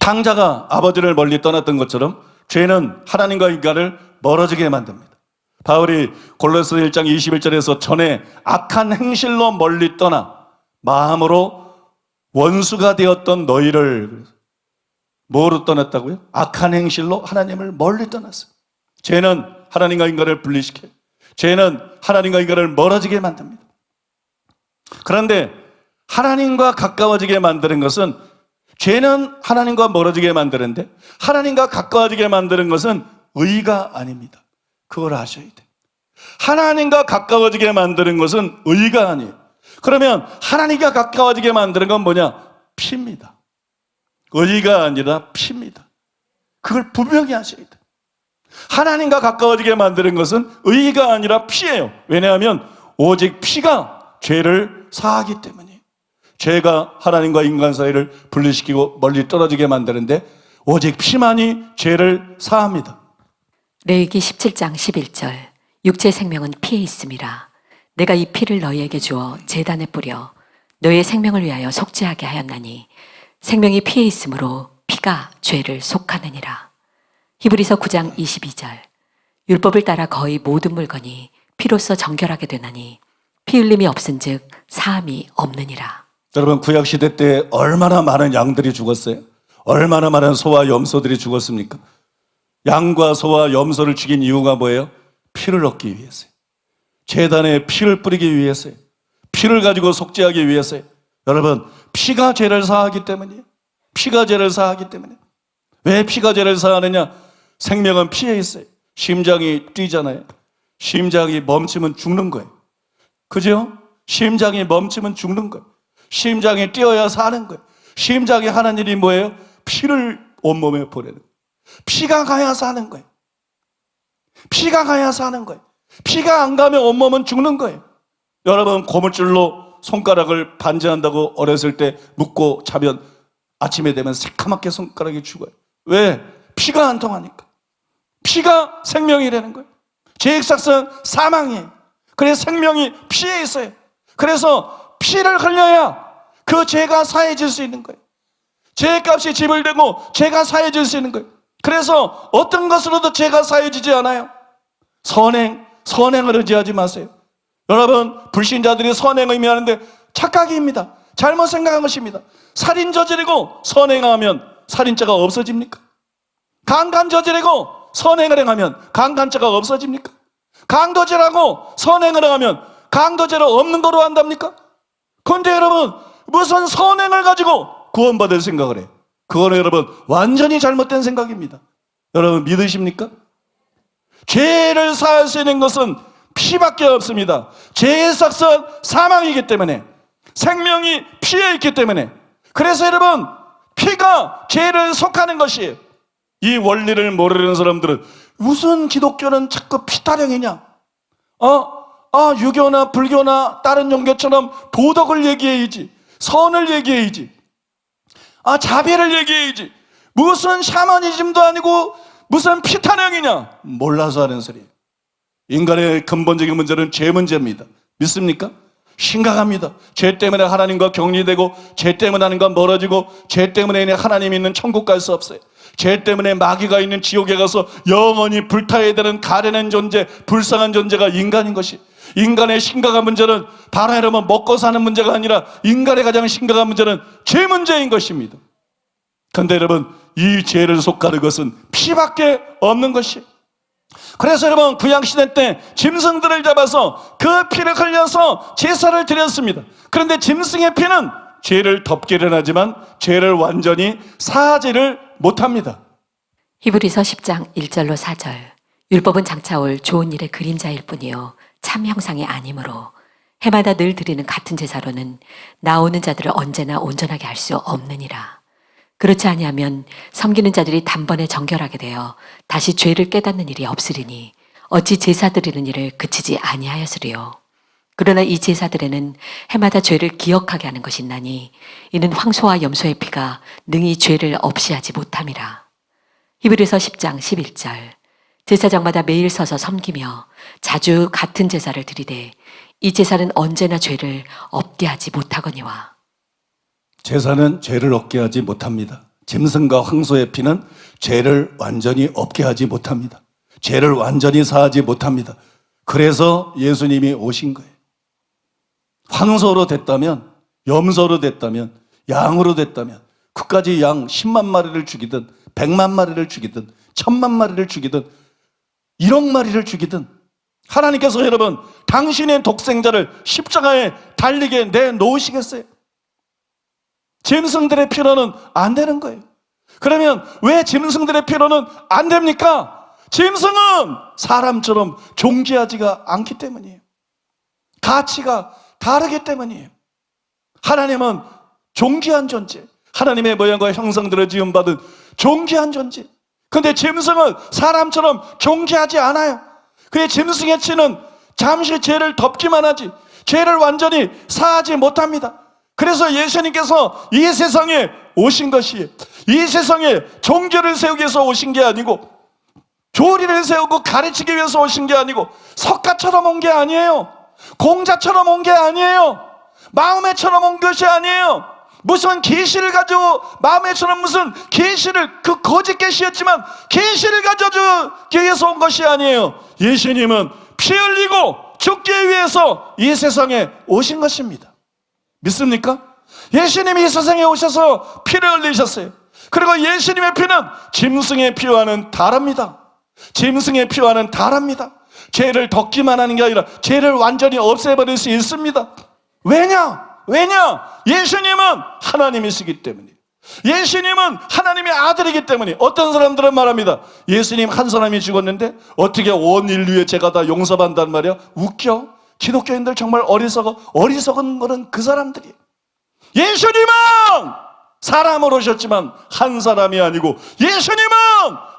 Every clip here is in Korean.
장자가 아버지를 멀리 떠났던 것처럼 죄는 하나님과 인간을 멀어지게 만듭니다. 바울이 골로새 1장 21절에서 전에 악한 행실로 멀리 떠나 마음으로 원수가 되었던 너희를 뭐로 떠났다고요? 악한 행실로 하나님을 멀리 떠났어요. 죄는 하나님과 인간을 분리시켜요. 죄는 하나님과 인간을 멀어지게 만듭니다. 그런데 하나님과 가까워지게 만드는 것은, 죄는 하나님과 멀어지게 만드는데 하나님과 가까워지게 만드는 것은 의가 아닙니다. 그걸 아셔야 돼요. 하나님과 가까워지게 만드는 것은 의가 아니에요. 그러면 하나님과 가까워지게 만드는 건 뭐냐? 피입니다. 의가 아니라 피입니다. 그걸 분명히 하셔야 돼요. 하나님과 가까워지게 만드는 것은 의가 아니라 피예요. 왜냐하면 오직 피가 죄를 사하기 때문이에요. 죄가 하나님과 인간 사이를 분리시키고 멀리 떨어지게 만드는데 오직 피만이 죄를 사합니다. 레위기 17장 11절 육체 생명은 피에 있음이라. 내가 이 피를 너희에게 주어 제단에 뿌려 너희의 생명을 위하여 속죄하게 하였나니 생명이 피에 있으므로 피가 죄를 속하느니라. 히브리서 9장 22절 율법을 따라 거의 모든 물건이 피로써 정결하게 되나니 피 흘림이 없은즉 사함이 없느니라. 여러분, 구약시대 때 얼마나 많은 양들이 죽었어요? 얼마나 많은 소와 염소들이 죽었습니까? 양과 소와 염소를 죽인 이유가 뭐예요? 피를 얻기 위해서요. 제단에 피를 뿌리기 위해서요. 피를 가지고 속죄하기 위해서요. 여러분, 피가 죄를 사하기 때문이에요. 피가 죄를 사하기 때문에. 왜 피가 죄를 사하느냐? 생명은 피에 있어요. 심장이 뛰잖아요. 심장이 멈추면 죽는 거예요. 그죠? 심장이 멈추면 죽는 거예요. 심장이 뛰어야 사는 거예요. 심장이 하는 일이 뭐예요? 피를 온몸에 보내는 거예요. 피가 가야 사는 거예요. 피가 가야 사는 거예요. 피가 안 가면 온몸은 죽는 거예요. 여러분, 고물줄로 손가락을 반지한다고 어렸을 때 묶고 자면 아침에 되면 새카맣게 손가락이 죽어요. 왜? 피가 안 통하니까. 피가 생명이라는 거예요. 죄의 삭은 사망이에요. 그래서 생명이 피에 있어요. 그래서 피를 흘려야 그 죄가 사해질 수 있는 거예요. 죄의 값이 지불되고 죄가 사해질 수 있는 거예요. 그래서 어떤 것으로도 죄가 사해지지 않아요. 선행을 의지하지 마세요. 여러분, 불신자들이 선행 의미하는데 착각입니다. 잘못 생각한 것입니다. 살인 저지르고 선행하면 살인죄가 없어집니까? 강간 저지르고 선행을 행하면 강간죄가 없어집니까? 강도죄라고 선행을 행하면 강도죄를 없는 거로 한답니까? 그런데 여러분, 무슨 선행을 가지고 구원받을 생각을 해요? 그거는 여러분 완전히 잘못된 생각입니다. 여러분 믿으십니까? 죄를 사할 수 있는 것은 피밖에 없습니다. 죄의 삭은 사망이기 때문에, 생명이 피에 있기 때문에, 그래서 여러분 피가 죄를 속하는 것이에요. 이 원리를 모르는 사람들은 무슨 기독교는 자꾸 피 타령이냐? 유교나 불교나 다른 종교처럼 도덕을 얘기해야지, 선을 얘기해야지, 자비를 얘기해야지. 무슨 샤머니즘도 아니고 무슨 피 타령이냐? 몰라서 하는 소리예요. 인간의 근본적인 문제는 죄 문제입니다. 믿습니까? 심각합니다. 죄 때문에 하나님과 격리되고, 죄 때문에 하나님과 멀어지고, 죄 때문에 하나님 있는 천국 갈 수 없어요. 죄 때문에 마귀가 있는 지옥에 가서 영원히 불타야 되는 가련한 존재, 불쌍한 존재가 인간인 것이, 인간의 심각한 문제는 바로 여러분 먹고 사는 문제가 아니라 인간의 가장 심각한 문제는 죄 문제인 것입니다. 그런데 여러분, 이 죄를 속하는 것은 피밖에 없는 것이에요. 그래서 여러분, 구약시대 때 짐승들을 잡아서 그 피를 흘려서 제사를 드렸습니다. 그런데 짐승의 피는 죄를 덮기는 하지만 죄를 완전히 사하지를 못합니다. 히브리서 10장 1절로 4절 율법은 장차 올 좋은 일의 그림자일 뿐이요 참 형상이 아니므로 해마다 늘 드리는 같은 제사로는 나오는 자들을 언제나 온전하게 할 수 없느니라. 그렇지 아니하면 섬기는 자들이 단번에 정결하게 되어 다시 죄를 깨닫는 일이 없으리니 어찌 제사 드리는 일을 그치지 아니하였으리요. 그러나 이 제사들에는 해마다 죄를 기억하게 하는 것이 있나니 이는 황소와 염소의 피가 능히 죄를 없이 하지 못함이라. 히브리서 10장 11절 제사장마다 매일 서서 섬기며 자주 같은 제사를 드리되 이 제사는 언제나 죄를 없게 하지 못하거니와. 제사는 죄를 얻게 하지 못합니다. 짐승과 황소의 피는 죄를 완전히 없게 하지 못합니다. 죄를 완전히 사하지 못합니다. 그래서 예수님이 오신 거예요. 황소로 됐다면, 염소로 됐다면, 양으로 됐다면 그까지 양 10만 마리를 죽이든 100만 마리를 죽이든 1000만 마리를 죽이든 1억 마리를 죽이든 하나님께서 여러분 당신의 독생자를 십자가에 달리게 내놓으시겠어요? 짐승들의 피로는 안 되는 거예요. 그러면 왜 짐승들의 피로는 안 됩니까? 짐승은 사람처럼 존귀하지가 않기 때문이에요. 가치가 다르기 때문이에요. 하나님은 존귀한 존재, 하나님의 모양과 형상대로 지음받은 존귀한 존재. 근데 짐승은 사람처럼 존귀하지 않아요. 그의 짐승의 치는 잠시 죄를 덮기만 하지 죄를 완전히 사하지 못합니다. 그래서 예수님께서 이 세상에 오신 것이 이 세상에 종교를 세우기 위해서 오신 게 아니고 교리를 세우고 가르치기 위해서 오신 게 아니고 석가처럼 온 게 아니에요. 공자처럼 온 게 아니에요. 마음에처럼 온 것이 아니에요. 무슨 계시를 가지고 마음에처럼 무슨 계시를 그 거짓 계시였지만 계시를 가져주기 위해서 온 것이 아니에요. 예수님은 피 흘리고 죽기 위해서 이 세상에 오신 것입니다. 믿습니까? 예수님이 이 세상에 오셔서 피를 흘리셨어요. 그리고 예수님의 피는 짐승의 피와는 다릅니다. 짐승의 피와는 다릅니다. 죄를 덮기만 하는 게 아니라 죄를 완전히 없애버릴 수 있습니다. 왜냐? 예수님은 하나님이시기 때문에. 예수님은 하나님의 아들이기 때문에. 어떤 사람들은 말합니다. 예수님 한 사람이 죽었는데 어떻게 온 인류의 죄가 다 용서받는단 말이야? 웃겨. 기독교인들 정말 어리석은 거는 그 사람들이에요. 예수님은 사람으로 오셨지만 한 사람이 아니고 예수님은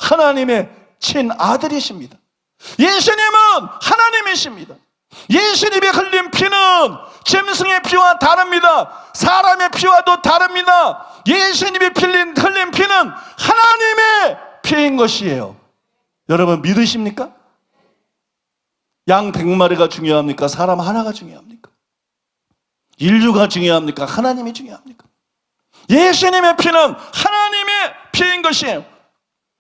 하나님의 친아들이십니다. 예수님은 하나님이십니다. 예수님이 흘린 피는 짐승의 피와 다릅니다. 사람의 피와도 다릅니다. 예수님이 흘린 피는 하나님의 피인 것이에요. 여러분 믿으십니까? 양 100마리가 중요합니까? 사람 하나가 중요합니까? 인류가 중요합니까? 하나님이 중요합니까? 예수님의 피는 하나님의 피인 것이에요.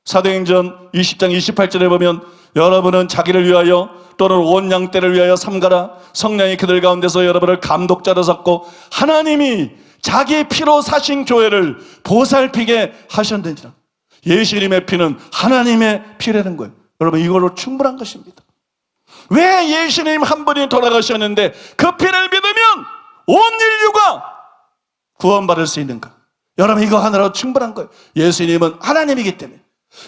사도행전 20장 28절에 보면 여러분은 자기를 위하여 또는 온 양떼를 위하여 삼가라. 성령이 그들 가운데서 여러분을 감독자로 삼고 하나님이 자기 피로 사신 교회를 보살피게 하셨느니라. 예수님의 피는 하나님의 피라는 거예요. 여러분 이걸로 충분한 것입니다. 왜 예수님 한 분이 돌아가셨는데 그 피를 믿으면 온 인류가 구원받을 수 있는가? 여러분 이거 하나로 충분한 거예요. 예수님은 하나님이기 때문에.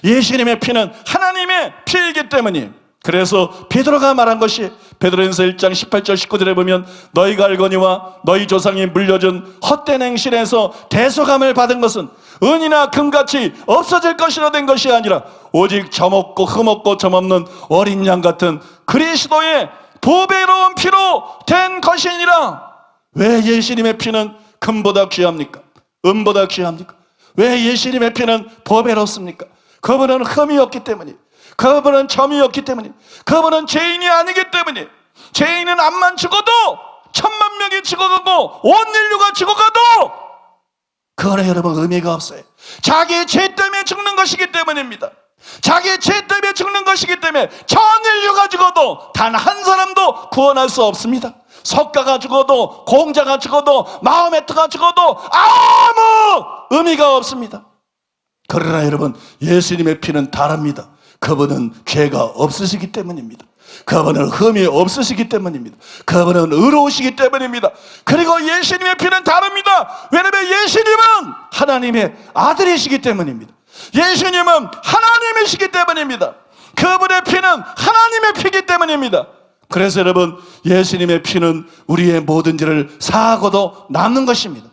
예수님의 피는 하나님의 피이기 때문이에요. 그래서 베드로가 말한 것이 베드로전서 1장 18절 19절에 보면 너희가 알거니와 너희 조상이 물려준 헛된 행실에서 대속함을 받은 것은 은이나 금같이 없어질 것이라 된 것이 아니라 오직 점없고 흠없고 점없는 어린 양 같은 그리스도의 보배로운 피로 된 것이니라. 왜 예수님의 피는 금보다 귀합니까? 은보다 귀합니까? 왜 예수님의 피는 보배롭습니까? 그분은 흠이 없기 때문에, 그분은 점이 없기 때문에, 그분은 죄인이 아니기 때문에. 죄인은 암만 죽어도 1000만 명이 죽어가고 온 인류가 죽어가도 그거는 여러분 의미가 없어요. 자기의 죄 때문에 죽는 것이기 때문입니다. 자기의 죄 때문에 죽는 것이기 때문에 전 인류가 죽어도 단 한 사람도 구원할 수 없습니다. 석가가 죽어도 공자가 죽어도 마호메트가 죽어도 아무 의미가 없습니다. 그러나 여러분 예수님의 피는 다릅니다. 그분은 죄가 없으시기 때문입니다. 그분은 흠이 없으시기 때문입니다. 그분은 의로우시기 때문입니다. 그리고 예수님의 피는 다릅니다. 왜냐하면 예수님은 하나님의 아들이시기 때문입니다. 예수님은 하나님이시기 때문입니다. 그분의 피는 하나님의 피이기 때문입니다. 그래서 여러분 예수님의 피는 우리의 모든 죄를 사하고도 남는 것입니다.